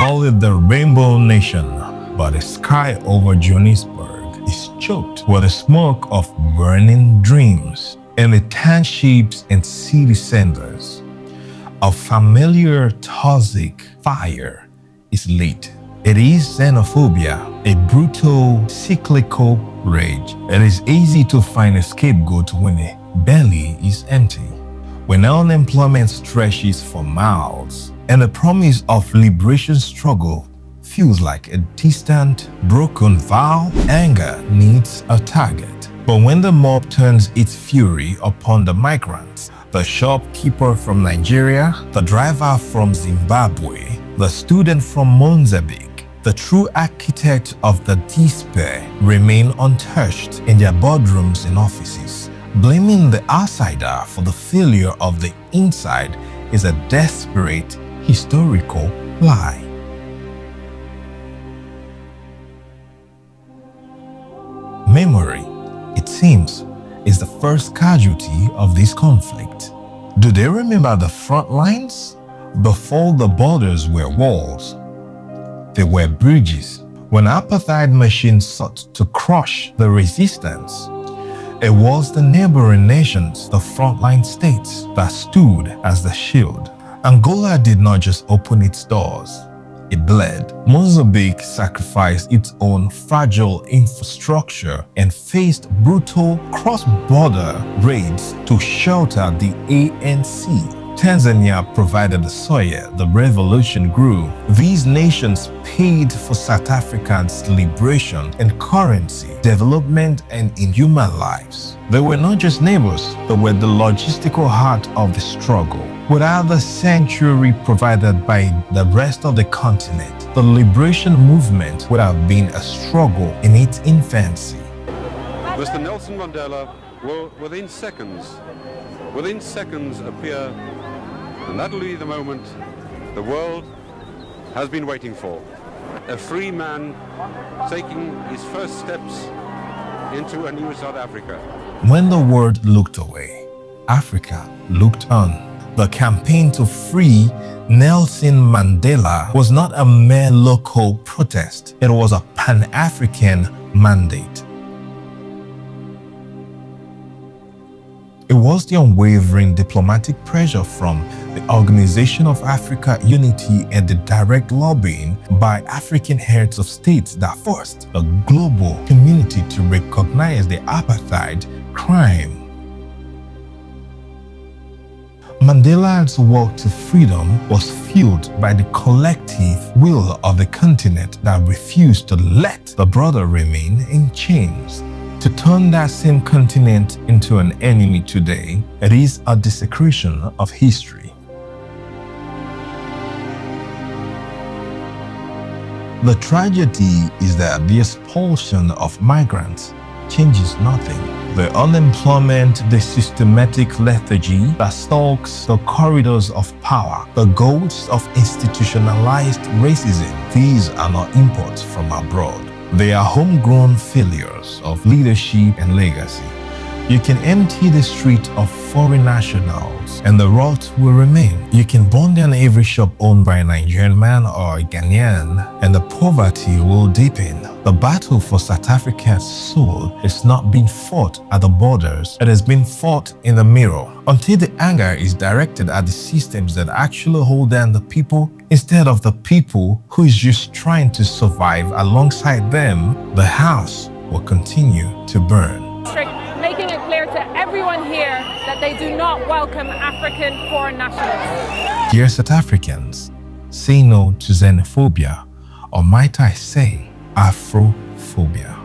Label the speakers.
Speaker 1: call it the Rainbow Nation, but the sky over Johannesburg is choked with the smoke of burning dreams and the townships and city centers. A familiar toxic fire is lit. It is xenophobia, a brutal, cyclical rage. It is easy to find a scapegoat when a belly is empty, when unemployment stretches for miles, and the promise of liberation struggle feels like a distant, broken vow. Anger needs a target. But when the mob turns its fury upon the migrants, the shopkeeper from Nigeria, the driver from Zimbabwe, the student from Mozambique, the true architect of the despair remain untouched in their boardrooms and offices. Blaming the outsider for the failure of the inside is a desperate historical lie. Memory, it seems, is the first casualty of this conflict. Do they remember the front lines? Before the borders were walls, they were bridges. When apartheid machines sought to crush the resistance, it was the neighboring nations, the frontline states, that stood as the shield. Angola did not just open its doors, it bled. Mozambique sacrificed its own fragile infrastructure and faced brutal cross-border raids to shelter the ANC. Tanzania provided the soil, the revolution grew. These nations paid for South Africa's liberation and currency, development, and inhuman lives. They were not just neighbors, they were the logistical heart of the struggle. Without the sanctuary provided by the rest of the continent, the liberation movement would have been a struggle in its infancy.
Speaker 2: Mr. Nelson Mandela will, within seconds appear, and that'll be the moment the world has been waiting for. A free man taking his first steps into a new South Africa.
Speaker 1: When the world looked away, Africa looked on. The campaign to free Nelson Mandela was not a mere local protest. It was a Pan-African mandate. It was the unwavering diplomatic pressure from the Organization of Africa Unity and the direct lobbying by African heads of states that forced the global community to recognize the apartheid crime. Mandela's walk to freedom was fueled by the collective will of the continent that refused to let the brother remain in chains. To turn that same continent into an enemy today, it is a desecration of history. The tragedy is that the expulsion of migrants changes nothing. The unemployment, the systematic lethargy that stalks the corridors of power, the ghosts of institutionalized racism, these are not imports from abroad. They are homegrown failures of leadership and legacy. You can empty the street of foreign nationals and the rot will remain. You can burn down every shop owned by a Nigerian man or a Ghanaian and the poverty will deepen. The battle for South Africa's soul is not being fought at the borders, it has been fought in the mirror. Until the anger is directed at the systems that actually hold down the people instead of the people who is just trying to survive alongside them, the house will continue to burn.
Speaker 3: Making it clear to everyone here that they do not welcome African foreign nationals.
Speaker 1: Dear South Africans, say no to xenophobia, or might I say, Afrophobia.